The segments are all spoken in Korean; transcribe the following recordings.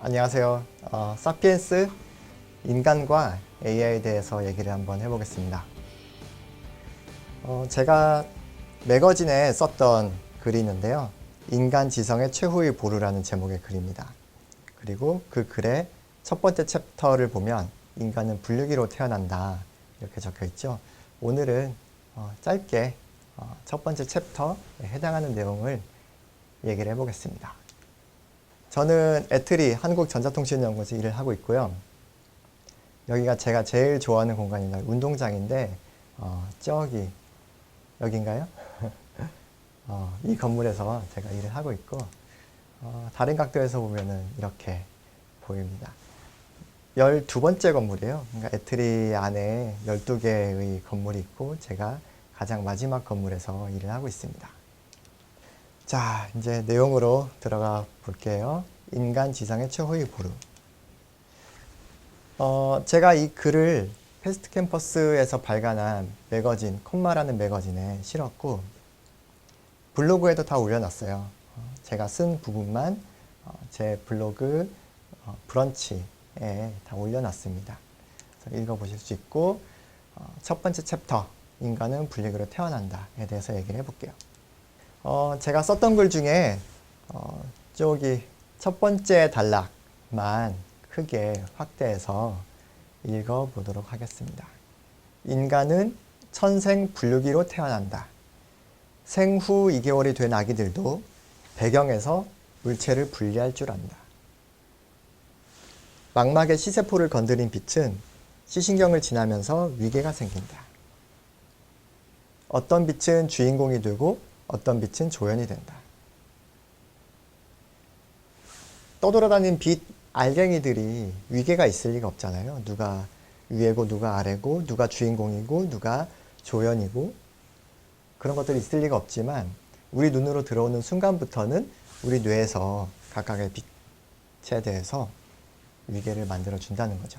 안녕하세요. 사피엔스 인간과 AI에 대해서 얘기를 한번 해보겠습니다. 제가 매거진에 썼던 글이 있는데요. 인간 지성의 최후의 보루라는 제목의 글입니다. 그리고 그 글의 첫 번째 챕터를 보면 인간은 불육이로 태어난다 이렇게 적혀 있죠. 오늘은 짧게 첫 번째 챕터에 해당하는 내용을 얘기를 해보겠습니다. 저는 애트리 한국전자통신연구소 일을 하고 있고요. 여기가 제가 제일 좋아하는 공간입니다. 운동장인데 저기 여긴가요? 이 건물에서 제가 일을 하고 있고 다른 각도에서 보면은 이렇게 보입니다. 12번째 건물이에요. 그러니까 애트리 안에 12개의 건물이 있고 제가 가장 마지막 건물에서 일을 하고 있습니다. 자, 이제 내용으로 들어가 볼게요. 인간 지성의 최후의 보루. 제가 이 글을 패스트 캠퍼스에서 발간한 매거진, 콤마라는 매거진에 실었고, 블로그에도 다 올려놨어요. 제가 쓴 부분만 제 블로그 브런치에 다 올려놨습니다. 그래서 읽어보실 수 있고, 첫 번째 챕터, 인간은 불육으로 태어난다에 대해서 얘기를 해볼게요. 제가 썼던 글 중에 저기 첫 번째 단락만 크게 확대해서 읽어보도록 하겠습니다. 인간은 천생 불육이로 태어난다. 생후 2개월이 된 아기들도 배경에서 물체를 분리할 줄 안다. 망막의 시세포를 건드린 빛은 시신경을 지나면서 위계가 생긴다. 어떤 빛은 주인공이 되고 어떤 빛은 조연이 된다. 떠돌아다니는 빛 알갱이들이 위계가 있을 리가 없잖아요. 누가 위에고 누가 아래고 누가 주인공이고 누가 조연이고 그런 것들이 있을 리가 없지만 우리 눈으로 들어오는 순간부터는 우리 뇌에서 각각의 빛에 대해서 위계를 만들어 준다는 거죠.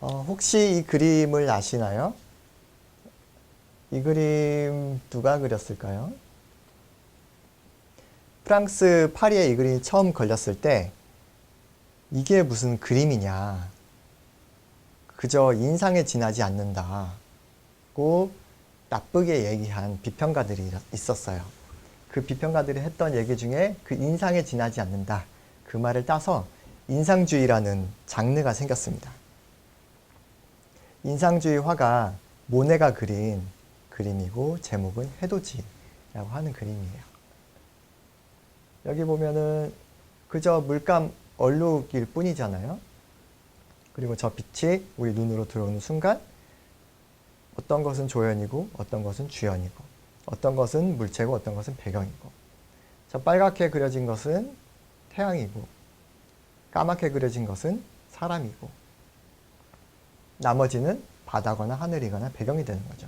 혹시 이 그림을 아시나요? 이 그림 누가 그렸을까요? 프랑스 파리에 이 그림이 처음 걸렸을 때 이게 무슨 그림이냐, 그저 인상에 지나지 않는다고 나쁘게 얘기한 비평가들이 있었어요. 그 비평가들이 했던 얘기 중에 그 인상에 지나지 않는다 그 말을 따서 인상주의라는 장르가 생겼습니다. 인상주의 화가 모네가 그린 그림이고 제목은 해돋이라고 하는 그림이에요. 여기 보면은 그저 물감 얼룩일 뿐이잖아요. 그리고 저 빛이 우리 눈으로 들어오는 순간 어떤 것은 조연이고 어떤 것은 주연이고 어떤 것은 물체고 어떤 것은 배경이고 저 빨갛게 그려진 것은 태양이고 까맣게 그려진 것은 사람이고 나머지는 바다거나 하늘이거나 배경이 되는 거죠.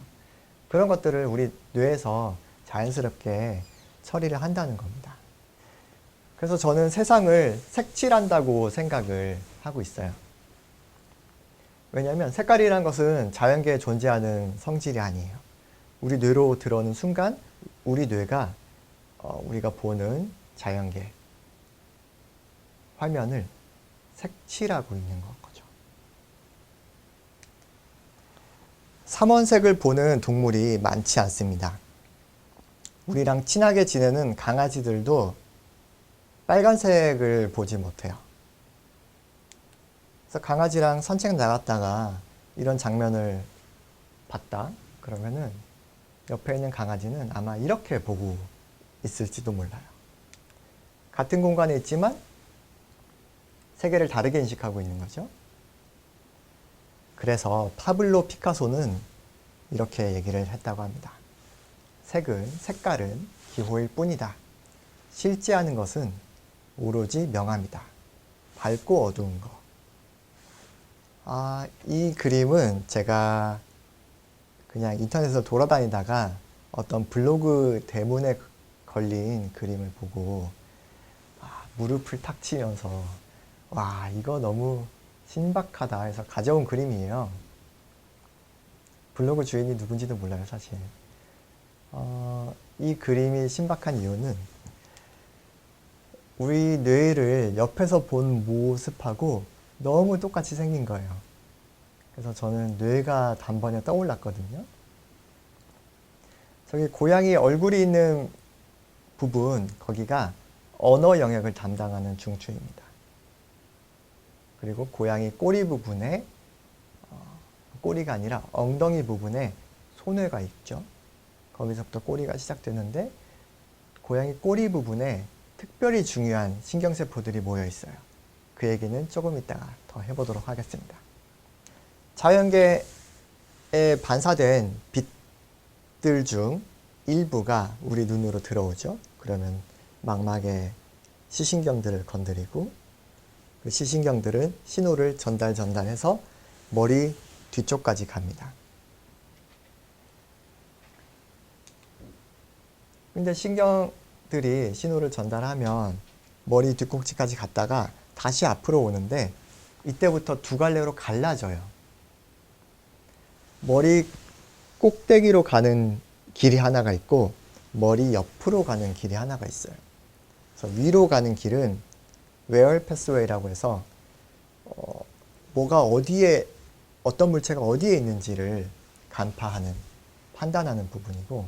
그런 것들을 우리 뇌에서 자연스럽게 처리를 한다는 겁니다. 그래서 저는 세상을 색칠한다고 생각을 하고 있어요. 왜냐하면 색깔이란 것은 자연계에 존재하는 성질이 아니에요. 우리 뇌로 들어오는 순간 우리 뇌가 우리가 보는 자연계 화면을 색칠하고 있는 거죠. 삼원색을 보는 동물이 많지 않습니다. 우리랑 친하게 지내는 강아지들도 빨간색을 보지 못해요. 그래서 강아지랑 산책 나갔다가 이런 장면을 봤다 그러면은 옆에 있는 강아지는 아마 이렇게 보고 있을지도 몰라요. 같은 공간에 있지만 세계를 다르게 인식하고 있는 거죠. 그래서 파블로 피카소는 이렇게 얘기를 했다고 합니다. 색깔은 기호일 뿐이다. 실제하는 것은 오로지 명암이다. 밝고 어두운 거. 이 그림은 제가 그냥 인터넷에서 돌아다니다가 어떤 블로그 대문에 걸린 그림을 보고 무릎을 탁 치면서 와, 이거 너무 신박하다 해서 가져온 그림이에요. 블로그 주인이 누군지도 몰라요, 사실. 이 그림이 신박한 이유는 우리 뇌를 옆에서 본 모습하고 너무 똑같이 생긴 거예요. 그래서 저는 뇌가 단번에 떠올랐거든요. 저기 고양이 얼굴이 있는 부분, 거기가 언어 영역을 담당하는 중추입니다. 그리고 고양이 꼬리 부분에, 꼬리가 아니라 엉덩이 부분에 소뇌가 있죠. 거기서부터 꼬리가 시작되는데, 고양이 꼬리 부분에 특별히 중요한 신경세포들이 모여 있어요. 그 얘기는 조금 이따가 더 해보도록 하겠습니다. 자연계에 반사된 빛들 중 일부가 우리 눈으로 들어오죠. 그러면 망막의 시신경들을 건드리고, 그 시신경들은 신호를 전달해서 머리 뒤쪽까지 갑니다. 근데 신경들이 신호를 전달하면 머리 뒤꿈치까지 갔다가 다시 앞으로 오는데, 이때부터 두 갈래로 갈라져요. 머리 꼭대기로 가는 길이 하나가 있고, 머리 옆으로 가는 길이 하나가 있어요. 그래서 위로 가는 길은 웨얼 패스웨이라고 해서 뭐가 어디에, 어떤 물체가 어디에 있는지를 판단하는 부분이고,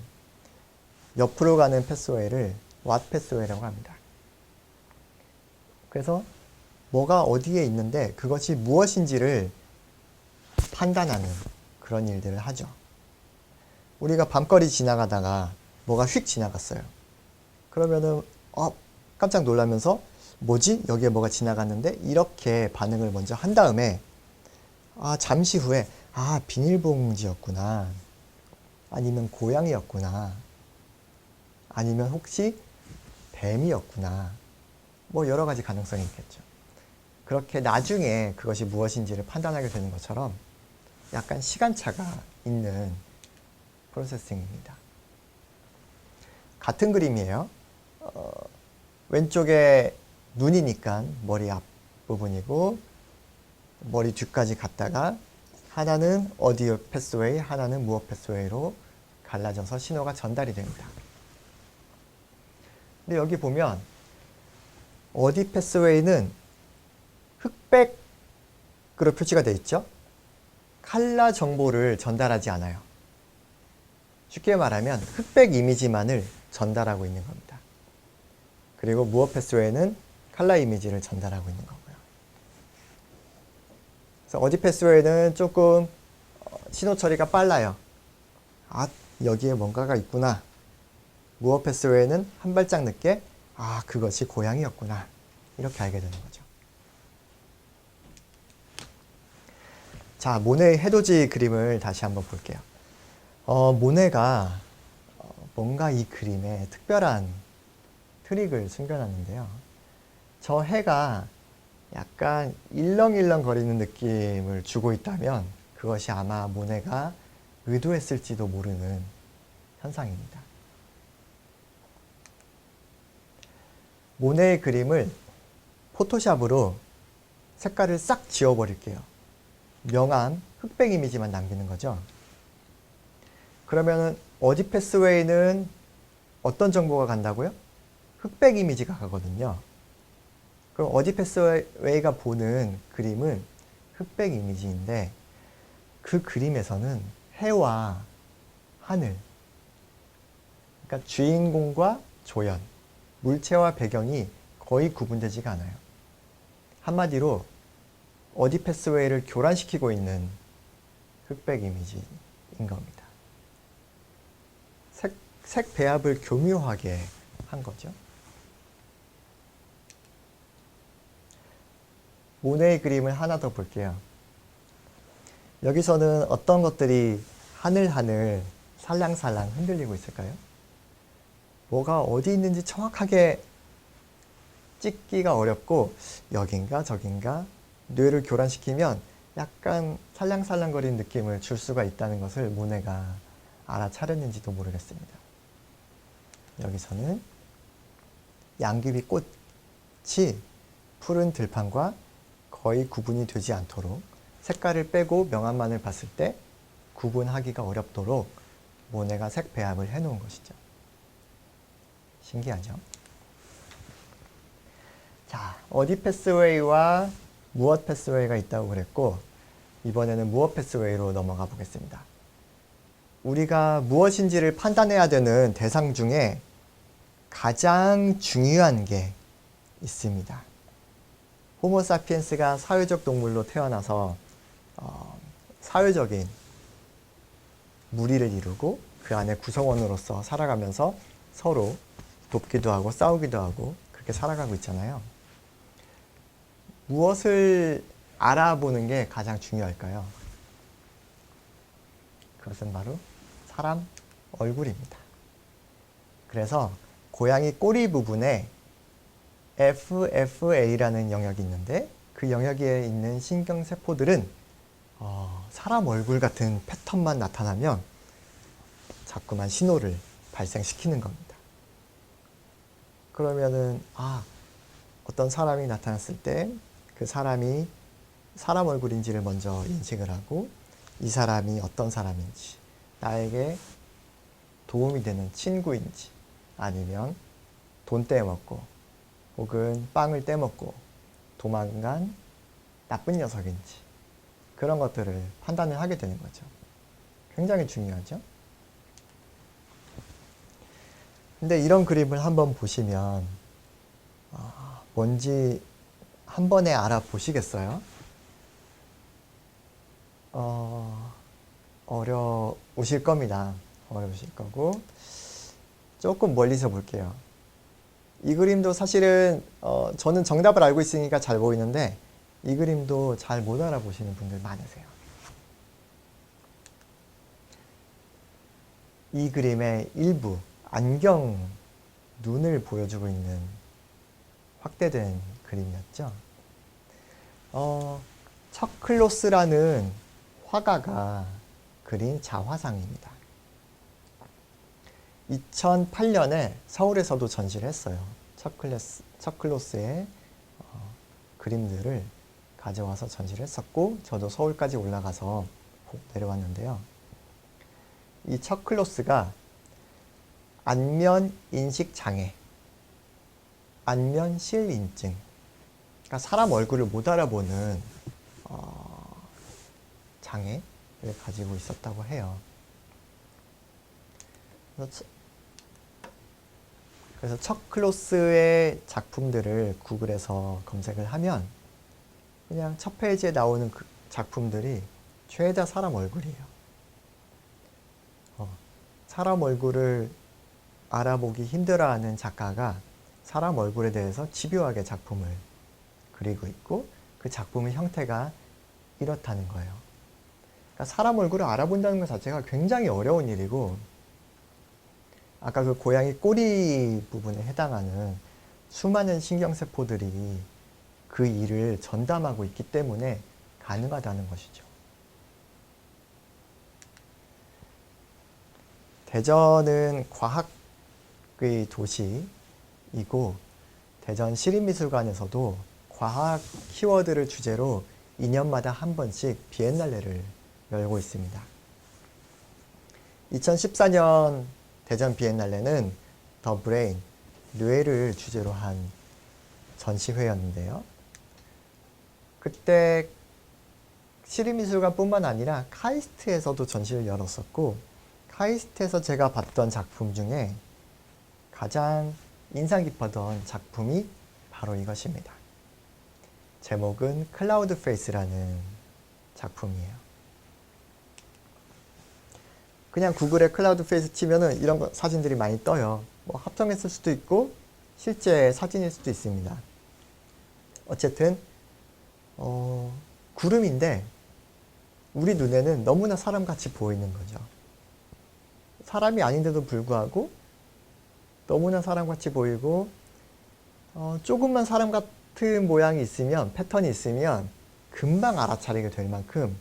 옆으로 가는 패스웨이를 왓 패스웨이라고 합니다. 그래서 뭐가 어디에 있는데 그것이 무엇인지를 판단하는 그런 일들을 하죠. 우리가 밤거리 지나가다가 뭐가 휙 지나갔어요. 그러면은 깜짝 놀라면서 뭐지? 여기에 뭐가 지나갔는데? 이렇게 반응을 먼저 한 다음에 잠시 후에 비닐봉지였구나, 아니면 고양이였구나, 아니면 혹시 뱀이었구나, 뭐 여러 가지 가능성이 있겠죠. 그렇게 나중에 그것이 무엇인지를 판단하게 되는 것처럼 약간 시간차가 있는 프로세싱입니다. 같은 그림이에요. 왼쪽에 눈이니까 머리 앞부분이고, 머리 뒤까지 갔다가 하나는 어디오 패스웨이, 하나는 무어 패스웨이로 갈라져서 신호가 전달이 됩니다. 근데 여기 보면 어디 패스웨이는 흑백으로 표시가 되어 있죠. 칼라 정보를 전달하지 않아요. 쉽게 말하면 흑백 이미지만을 전달하고 있는 겁니다. 그리고 무어 패스웨이는 칼라 이미지를 전달하고 있는 거고요. 그래서 어디 패스웨이는 조금 신호 처리가 빨라요. 여기에 뭔가가 있구나. 무어 패스웨이는 한 발짝 늦게 그것이 고양이였구나, 이렇게 알게 되는 거죠. 자, 모네의 해돋이 그림을 다시 한번 볼게요. 모네가 뭔가 이 그림에 특별한 트릭을 숨겨놨는데요. 저 해가 약간 일렁일렁 거리는 느낌을 주고 있다면 그것이 아마 모네가 의도했을지도 모르는 현상입니다. 모네의 그림을 포토샵으로 색깔을 싹 지워버릴게요. 명암, 흑백 이미지만 남기는 거죠. 그러면은 어디 패스웨이는 어떤 정보가 간다고요? 흑백 이미지가 가거든요. 그럼 어디 패스웨이가 보는 그림은 흑백 이미지인데, 그 그림에서는 해와 하늘, 그러니까 주인공과 조연, 물체와 배경이 거의 구분되지가 않아요. 한마디로 어디 패스웨이를 교란시키고 있는 흑백 이미지인 겁니다. 색 배합을 교묘하게 한 거죠. 모네의 그림을 하나 더 볼게요. 여기서는 어떤 것들이 하늘하늘 살랑살랑 흔들리고 있을까요? 뭐가 어디 있는지 정확하게 찍기가 어렵고, 여긴가 저긴가 뇌를 교란시키면 약간 살랑살랑거리는 느낌을 줄 수가 있다는 것을 모네가 알아차렸는지도 모르겠습니다. 여기서는 양귀비 꽃이 푸른 들판과 거의 구분이 되지 않도록, 색깔을 빼고 명암만을 봤을 때 구분하기가 어렵도록 모네가 색 배합을 해놓은 것이죠. 신기하죠? 자, 어디 패스웨이와 무엇 패스웨이가 있다고 그랬고, 이번에는 무엇 패스웨이로 넘어가 보겠습니다. 우리가 무엇인지를 판단해야 되는 대상 중에 가장 중요한 게 있습니다. 호모사피엔스가 사회적 동물로 태어나서 사회적인 무리를 이루고 그 안에 구성원으로서 살아가면서 서로 돕기도 하고 싸우기도 하고 그렇게 살아가고 있잖아요. 무엇을 알아보는 게 가장 중요할까요? 그것은 바로 사람 얼굴입니다. 그래서 고양이 꼬리 부분에 FFA라는 영역이 있는데 그 영역에 있는 신경세포들은 사람 얼굴 같은 패턴만 나타나면 자꾸만 신호를 발생시키는 겁니다. 그러면은 어떤 사람이 나타났을 때 그 사람이 사람 얼굴인지를 먼저 인식을 하고 이 사람이 어떤 사람인지, 나에게 도움이 되는 친구인지 아니면 돈 떼먹고 혹은 빵을 떼먹고 도망간 나쁜 녀석인지 그런 것들을 판단을 하게 되는 거죠. 굉장히 중요하죠. 근데 이런 그림을 한번 보시면 뭔지 한 번에 알아보시겠어요? 어려우실 겁니다. 어려우실 거고 조금 멀리서 볼게요. 이 그림도 사실은 저는 정답을 알고 있으니까 잘 보이는데 이 그림도 잘 못 알아보시는 분들 많으세요. 이 그림의 일부 안경 눈을 보여주고 있는 확대된 그림이었죠. 척클로스라는 화가가 그린 자화상입니다. 2008년에 서울에서도 전시를 했어요. 척클로스의 그림들을 가져와서 전시를 했었고 저도 서울까지 올라가서 내려왔는데요. 이 척클로스가 안면 인식 장애, 안면 실인증, 그러니까 사람 얼굴을 못 알아보는 장애를 가지고 있었다고 해요. 그래서 척클로스의 작품들을 구글에서 검색을 하면 그냥 첫 페이지에 나오는 그 작품들이 죄다 사람 얼굴이에요. 사람 얼굴을 알아보기 힘들어하는 작가가 사람 얼굴에 대해서 집요하게 작품을 그리고 있고 그 작품의 형태가 이렇다는 거예요. 그러니까 사람 얼굴을 알아본다는 것 자체가 굉장히 어려운 일이고 아까 그 고양이 꼬리 부분에 해당하는 수많은 신경세포들이 그 일을 전담하고 있기 때문에 가능하다는 것이죠. 대전은 과학의 도시이고 대전 시립미술관에서도 과학 키워드를 주제로 2년마다 한 번씩 비엔날레를 열고 있습니다. 2014년 대전 비엔날레는 더 브레인, 뇌를 주제로 한 전시회였는데요. 그때 시립미술관뿐만 아니라 카이스트에서도 전시를 열었었고 카이스트에서 제가 봤던 작품 중에 가장 인상 깊었던 작품이 바로 이것입니다. 제목은 클라우드 페이스라는 작품이에요. 그냥 구글에 클라우드 페이스 치면은 이런 사진들이 많이 떠요. 뭐 합성했을 수도 있고 실제 사진일 수도 있습니다. 어쨌든 구름인데 우리 눈에는 너무나 사람같이 보이는 거죠. 사람이 아닌데도 불구하고 너무나 사람같이 보이고 조금만 사람 같은 모양이 있으면 패턴이 있으면 금방 알아차리게 될 만큼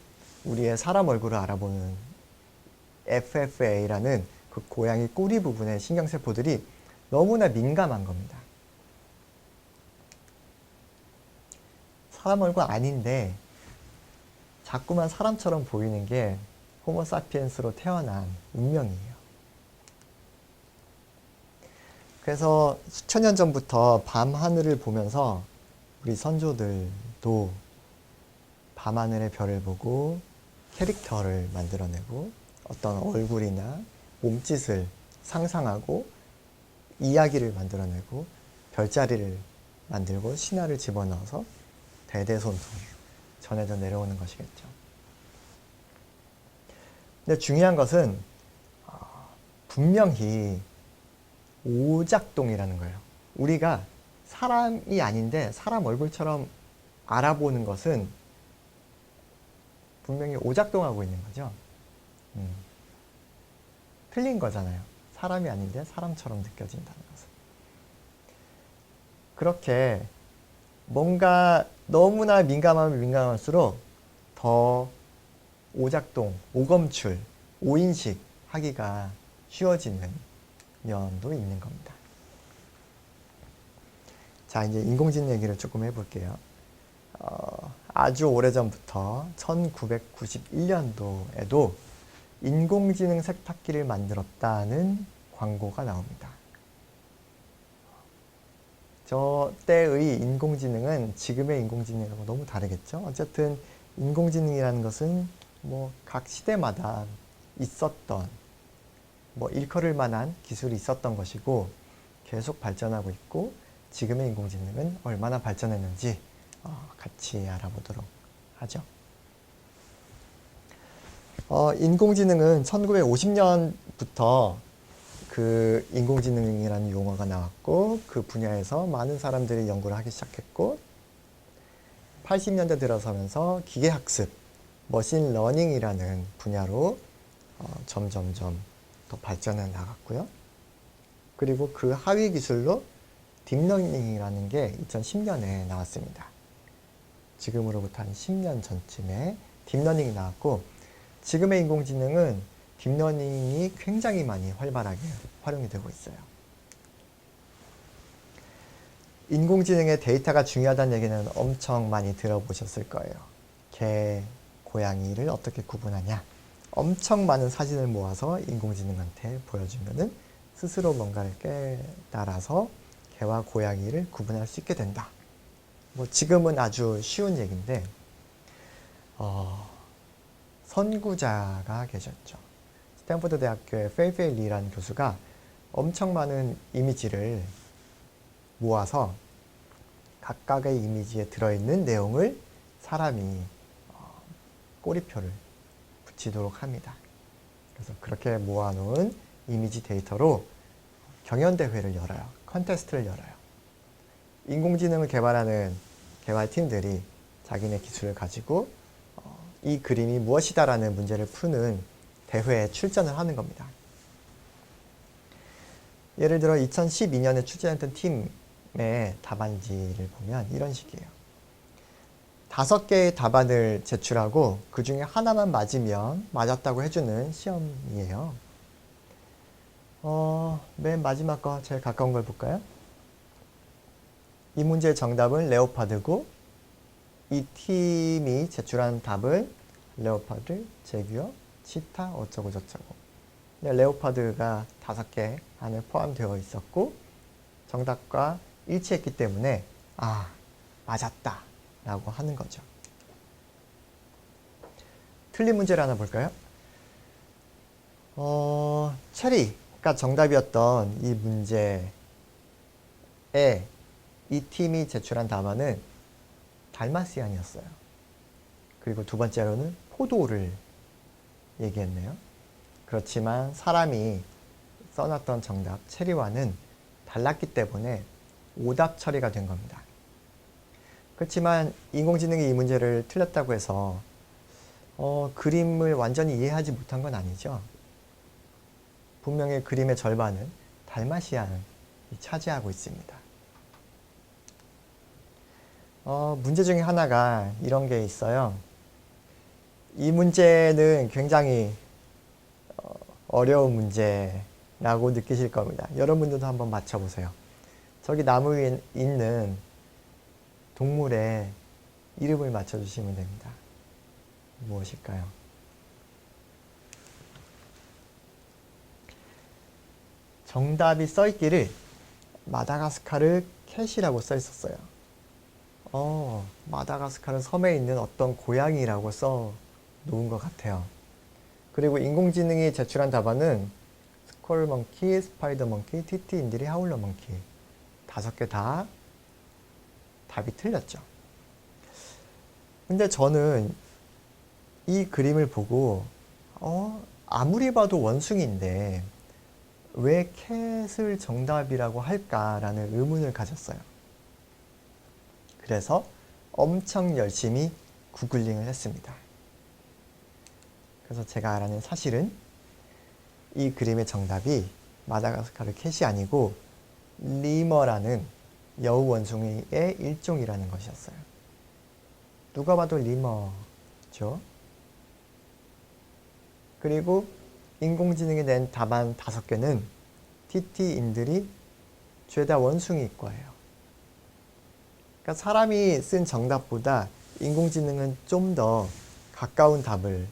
우리의 사람 얼굴을 알아보는 FFA라는 그 고양이 꼬리 부분의 신경세포들이 너무나 민감한 겁니다. 사람 얼굴 아닌데 자꾸만 사람처럼 보이는 게 호모사피엔스로 태어난 운명이에요. 그래서 수천 년 전부터 밤 하늘을 보면서 우리 선조들도 밤하늘의 별을 보고 캐릭터를 만들어내고 어떤 얼굴이나 몸짓을 상상하고 이야기를 만들어내고 별자리를 만들고 신화를 집어넣어서 대대손손 전해져 내려오는 것이겠죠. 근데 중요한 것은 분명히 오작동이라는 거예요. 우리가 사람이 아닌데 사람 얼굴처럼 알아보는 것은 분명히 오작동하고 있는 거죠. 틀린 거잖아요. 사람이 아닌데 사람처럼 느껴진다는 것은. 그렇게 뭔가 너무나 민감하면 민감할수록 더 오작동, 오검출, 오인식 하기가 쉬워지는 면도 있는 겁니다. 자, 이제 인공지능 얘기를 조금 해볼게요. 아주 오래전부터 1991년도에도 인공지능 세탁기를 만들었다는 광고가 나옵니다. 저 때의 인공지능은 지금의 인공지능하고 너무 다르겠죠. 어쨌든 인공지능이라는 것은 뭐 각 시대마다 있었던 뭐 일컬을 만한 기술이 있었던 것이고 계속 발전하고 있고 지금의 인공지능은 얼마나 발전했는지 같이 알아보도록 하죠. 인공지능은 1950년부터 그 인공지능이라는 용어가 나왔고 그 분야에서 많은 사람들이 연구를 하기 시작했고 80년대 들어서면서 기계학습, 머신러닝이라는 분야로 점점점 더 발전해 나갔고요. 그리고 그 하위 기술로 딥러닝이라는 게 2010년에 나왔습니다. 지금으로부터 한 10년 전쯤에 딥러닝이 나왔고 지금의 인공지능은 딥러닝이 굉장히 많이 활발하게 활용이 되고 있어요. 인공지능의 데이터가 중요하다는 얘기는 엄청 많이 들어보셨을 거예요. 개, 고양이를 어떻게 구분하냐. 엄청 많은 사진을 모아서 인공지능한테 보여주면은 스스로 뭔가를 깨달아서 개와 고양이를 구분할 수 있게 된다. 뭐 지금은 아주 쉬운 얘기인데 선구자가 계셨죠. 스탠포드 대학교의 페이페이 리라는 교수가 엄청 많은 이미지를 모아서 각각의 이미지에 들어있는 내용을 사람이 꼬리표를 붙이도록 합니다. 그래서 그렇게 모아놓은 이미지 데이터로 경연대회를 열어요. 컨테스트를 열어요. 인공지능을 개발하는 개발팀들이 자기네 기술을 가지고 이 그림이 무엇이다라는 문제를 푸는 대회에 출전을 하는 겁니다. 예를 들어 2012년에 출전했던 팀의 답안지를 보면 이런 식이에요. 5개의 답안을 제출하고 그 중에 하나만 맞으면 맞았다고 해주는 시험이에요. 맨 마지막 거 제일 가까운 걸 볼까요? 이 문제의 정답은 레오파드고 이 팀이 제출한 답은 레오파드, 제규어, 치타, 어쩌고 저쩌고. 레오파드가 5개 안에 포함되어 있었고 정답과 일치했기 때문에 맞았다 라고 하는 거죠. 틀린 문제를 하나 볼까요? 체리가 정답이었던 이 문제에 이 팀이 제출한 답안은 달마시안이었어요. 그리고 두 번째로는 포도를 얘기했네요. 그렇지만 사람이 써놨던 정답 체리와는 달랐기 때문에 오답 처리가 된 겁니다. 그렇지만 인공지능이 이 문제를 틀렸다고 해서 그림을 완전히 이해하지 못한 건 아니죠. 분명히 그림의 절반은 달마시안이 차지하고 있습니다. 문제 중에 하나가 이런 게 있어요. 이 문제는 굉장히 어려운 문제라고 느끼실 겁니다. 여러분들도 한번 맞춰보세요. 저기 나무 위에 있는 동물의 이름을 맞춰주시면 됩니다. 무엇일까요? 정답이 써있기를 마다가스카르 캣이라고 써있었어요. 마다가스카르 섬에 있는 어떤 고양이라고 써 놓은 것 같아요. 그리고 인공지능이 제출한 답안은 스콜 먼키, 스파이더 먼키, 티티 인디리, 하울러 먼키 5개 다 답이 틀렸죠. 근데 저는 이 그림을 보고 아무리 봐도 원숭이인데 왜 캣을 정답이라고 할까라는 의문을 가졌어요. 그래서 엄청 열심히 구글링을 했습니다. 그래서 제가 알아낸 사실은 이 그림의 정답이 마다가스카르 캣이 아니고 리머라는 여우 원숭이의 일종이라는 것이었어요. 누가 봐도 리머죠. 그리고 인공지능이 낸 답안 5개는 TT인들이 죄다 원숭이과예요. 그러니까 사람이 쓴 정답보다 인공지능은 좀 더 가까운 답을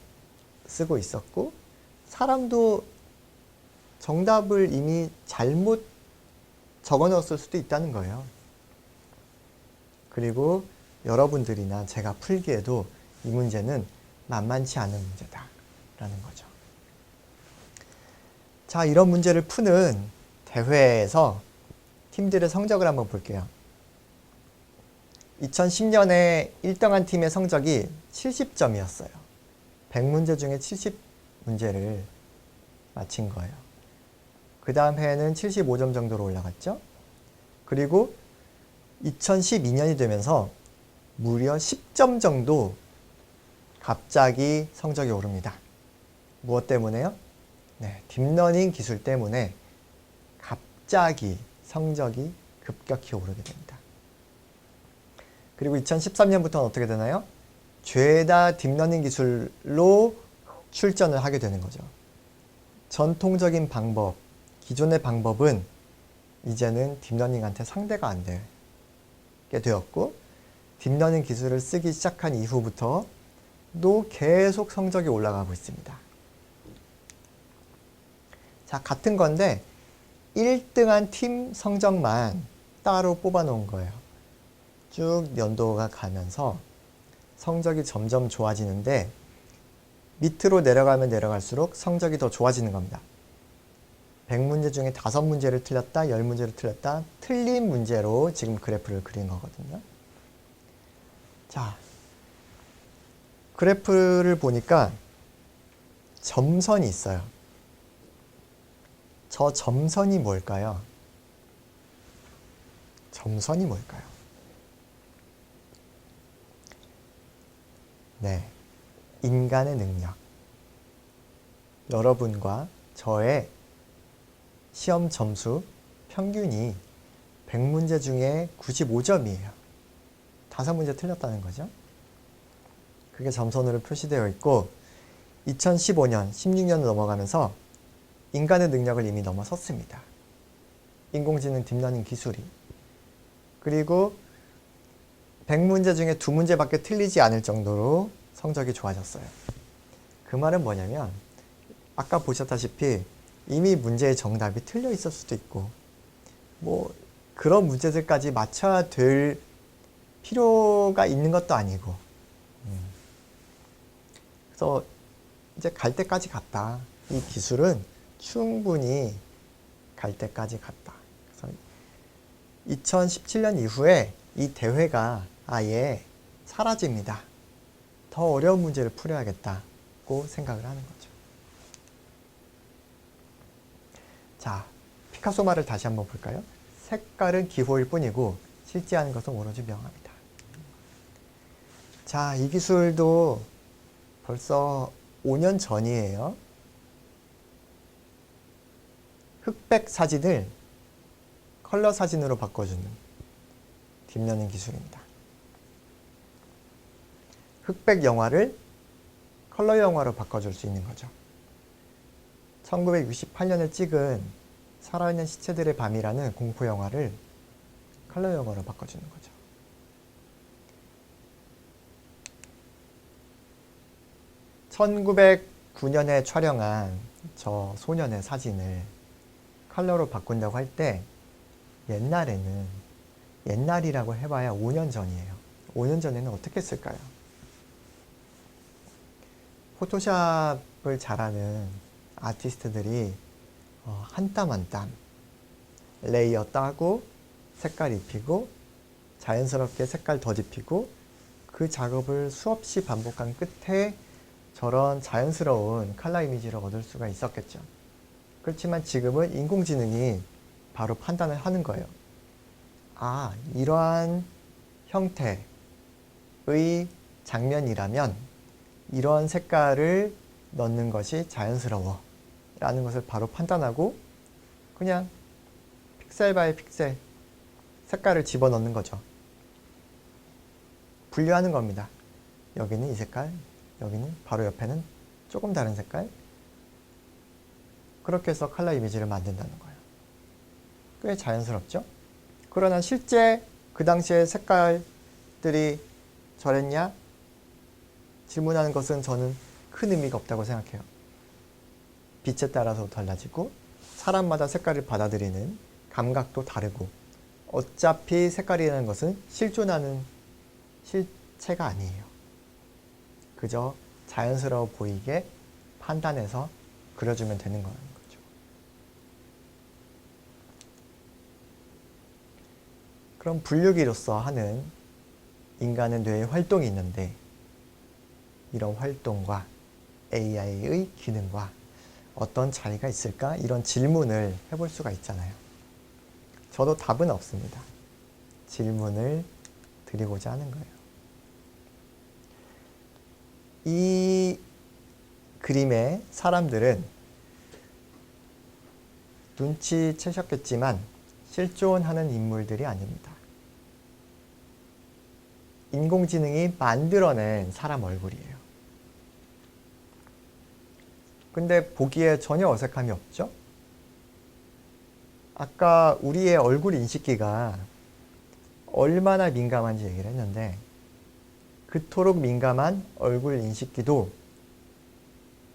쓰고 있었고, 사람도 정답을 이미 잘못 적어 넣었을 수도 있다는 거예요. 그리고 여러분들이나 제가 풀기에도 이 문제는 만만치 않은 문제다라는 거죠. 자, 이런 문제를 푸는 대회에서 팀들의 성적을 한번 볼게요. 2010년에 1등한 팀의 성적이 70점이었어요. 100문제 중에 70문제를 맞힌 거예요. 그 다음 해에는 75점 정도로 올라갔죠. 그리고 2012년이 되면서 무려 10점 정도 갑자기 성적이 오릅니다. 무엇 때문에요? 네, 딥러닝 기술 때문에 갑자기 성적이 급격히 오르게 됩니다. 그리고 2013년부터는 어떻게 되나요? 죄다 딥러닝 기술로 출전을 하게 되는 거죠. 전통적인 방법, 기존의 방법은 이제는 딥러닝한테 상대가 안 되게 되었고, 딥러닝 기술을 쓰기 시작한 이후부터 또 계속 성적이 올라가고 있습니다. 자, 같은 건데 1등한 팀 성적만 따로 뽑아 놓은 거예요. 쭉 연도가 가면서 성적이 점점 좋아지는데 밑으로 내려가면 내려갈수록 성적이 더 좋아지는 겁니다. 100문제 중에 5문제를 틀렸다, 10문제를 틀렸다, 틀린 문제로 지금 그래프를 그린 거거든요. 자, 그래프를 보니까 점선이 있어요. 저 점선이 뭘까요? 점선이 뭘까요? 네, 인간의 능력. 여러분과 저의 시험 점수 평균이 100문제 중에 95점이에요. 5문제 틀렸다는 거죠. 그게 점선으로 표시되어 있고 2015년, 16년을 넘어가면서 인간의 능력을 이미 넘어섰습니다. 인공지능 딥러닝 기술이. 그리고 100문제 중에 2문제밖에 틀리지 않을 정도로 성적이 좋아졌어요. 그 말은 뭐냐면 아까 보셨다시피 이미 문제의 정답이 틀려 있을 수도 있고 뭐 그런 문제들까지 맞춰야 될 필요가 있는 것도 아니고 그래서 이제 갈 때까지 갔다. 이 기술은 충분히 갈 때까지 갔다. 그래서 2017년 이후에 이 대회가 아예 사라집니다. 더 어려운 문제를 풀어야겠다고 생각을 하는 거죠. 자, 피카소 말을 다시 한번 볼까요? 색깔은 기호일 뿐이고 실제하는 것은 오로지 명암이다. 자, 이 기술도 벌써 5년 전이에요. 흑백 사진을 컬러 사진으로 바꿔주는 딥러닝 기술입니다. 흑백 영화를 컬러 영화로 바꿔줄 수 있는 거죠. 1968년에 찍은 살아있는 시체들의 밤이라는 공포 영화를 컬러 영화로 바꿔주는 거죠. (1909년에) 촬영한 저 소년의 사진을 컬러로 바꾼다고 할 때 옛날에는 옛날이라고 해봐야 5년 전이에요. 5년 전에는 어떻게 했을까요? 포토샵을 잘하는 아티스트들이 한 땀 한 땀 레이어 따고 색깔 입히고 자연스럽게 색깔 덧입히고 그 작업을 수없이 반복한 끝에 저런 자연스러운 컬러 이미지를 얻을 수가 있었겠죠. 그렇지만 지금은 인공지능이 바로 판단을 하는 거예요. 아, 이러한 형태의 장면이라면 이러한 색깔을 넣는 것이 자연스러워 라는 것을 바로 판단하고 그냥 픽셀 바이 픽셀 색깔을 집어넣는 거죠. 분류하는 겁니다. 여기는 이 색깔, 여기는 바로 옆에는 조금 다른 색깔. 그렇게 해서 컬러 이미지를 만든다는 거예요. 꽤 자연스럽죠? 그러나 실제 그 당시에 색깔들이 저랬냐? 질문하는 것은 저는 큰 의미가 없다고 생각해요. 빛에 따라서 달라지고 사람마다 색깔을 받아들이는 감각도 다르고 어차피 색깔이라는 것은 실존하는 실체가 아니에요. 그저 자연스러워 보이게 판단해서 그려주면 되는 거예요. 그럼 분류기로서 하는 인간의 뇌의 활동이 있는데 이런 활동과 AI의 기능과 어떤 차이가 있을까? 이런 질문을 해볼 수가 있잖아요. 저도 답은 없습니다. 질문을 드리고자 하는 거예요. 이 그림의 사람들은 눈치채셨겠지만 실존하는 인물들이 아닙니다. 인공지능이 만들어낸 사람 얼굴이에요. 근데 보기에 전혀 어색함이 없죠? 아까 우리의 얼굴 인식기가 얼마나 민감한지 얘기를 했는데 그토록 민감한 얼굴 인식기도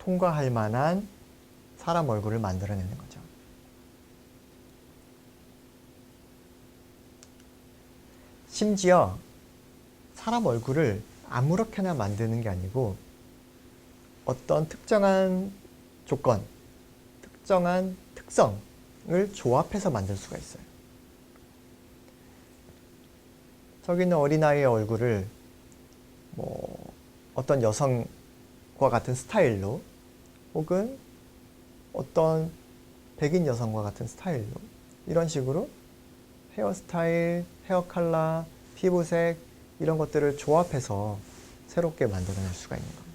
통과할 만한 사람 얼굴을 만들어내는 거죠. 심지어 사람 얼굴을 아무렇게나 만드는 게 아니고 어떤 특정한 조건, 특정한 특성을 조합해서 만들 수가 있어요. 저기 있는 어린아이의 얼굴을 어떤 여성과 같은 스타일로 혹은 어떤 백인 여성과 같은 스타일로 이런 식으로 헤어스타일, 헤어 컬러, 피부색 이런 것들을 조합해서 새롭게 만들어낼 수가 있는 겁니다.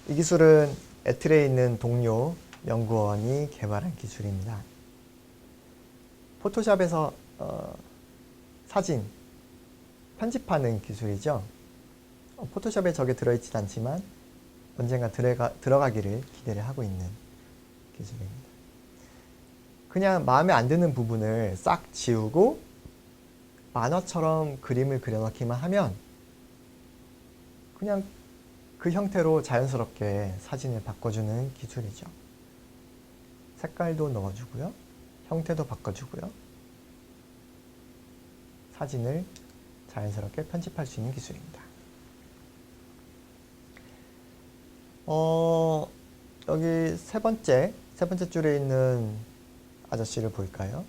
이 기술은 애틀에 있는 동료 연구원이 개발한 기술입니다. 포토샵에서 사진 편집하는 기술이죠. 포토샵에 저게 들어있진 않지만 언젠가 들어가기를 기대를 하고 있는 기술입니다. 그냥 마음에 안 드는 부분을 싹 지우고 만화처럼 그림을 그려넣기만 하면 그냥 그 형태로 자연스럽게 사진을 바꿔주는 기술이죠. 색깔도 넣어주고요. 형태도 바꿔주고요. 사진을 자연스럽게 편집할 수 있는 기술입니다. 여기 세 번째 줄에 있는 아저씨를 볼까요?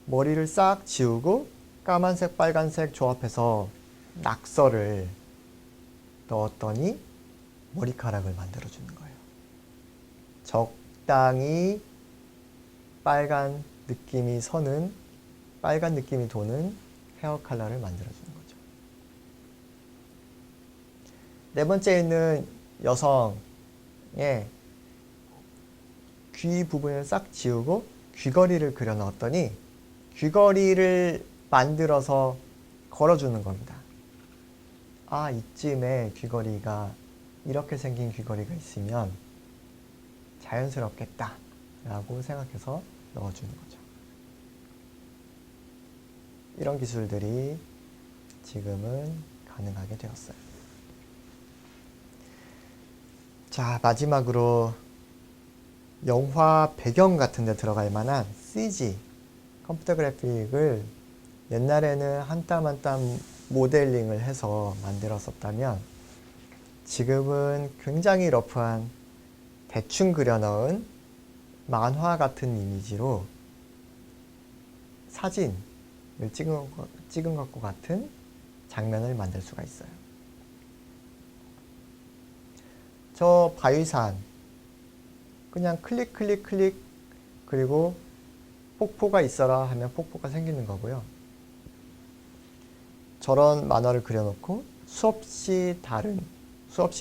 머리를 싹 지우고 까만색, 빨간색 조합해서 낙서를 넣었더니 머리카락을 만들어주는 거예요. 적당히 빨간 느낌이 도는 헤어 컬러를 만들어주는 거죠. 네 번째에 있는 여성의 귀 부분을 싹 지우고 귀걸이를 그려 넣었더니 귀걸이를 만들어서 걸어주는 겁니다. 아, 이쯤에 귀걸이가 이렇게 생긴 귀걸이가 있으면 자연스럽겠다 라고 생각해서 넣어주는 거죠. 이런 기술들이 지금은 가능하게 되었어요. 자, 마지막으로 영화 배경 같은 데 들어갈 만한 CG, 컴퓨터 그래픽을 옛날에는 한 땀 한 땀 모델링을 해서 만들었었다면 지금은 굉장히 러프한 대충 그려넣은 만화 같은 이미지로 사진을 찍은 것과 같은 장면을 만들 수가 있어요. 저 바위산 그냥 클릭 그리고 폭포가 있어라 하면 폭포가 생기는 거고요. 저런 만화를 그려놓고 수없이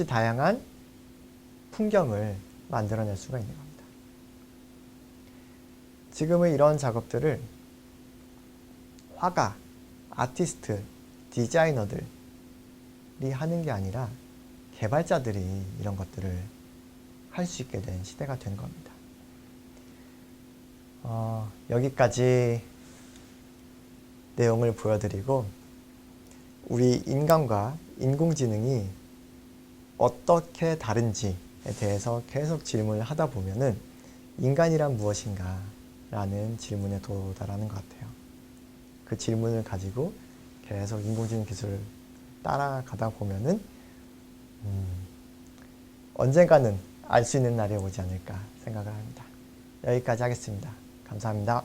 다양한 풍경을 만들어낼 수가 있는 겁니다. 지금은 이런 작업들을 화가, 아티스트, 디자이너들이 하는 게 아니라 개발자들이 이런 것들을 할 수 있게 된 시대가 된 겁니다. 여기까지 내용을 보여드리고 우리 인간과 인공지능이 어떻게 다른지에 대해서 계속 질문을 하다 보면은 인간이란 무엇인가 라는 질문에 도달하는 것 같아요. 그 질문을 가지고 계속 인공지능 기술을 따라가다 보면은 언젠가는 알 수 있는 날이 오지 않을까 생각을 합니다. 여기까지 하겠습니다. 감사합니다.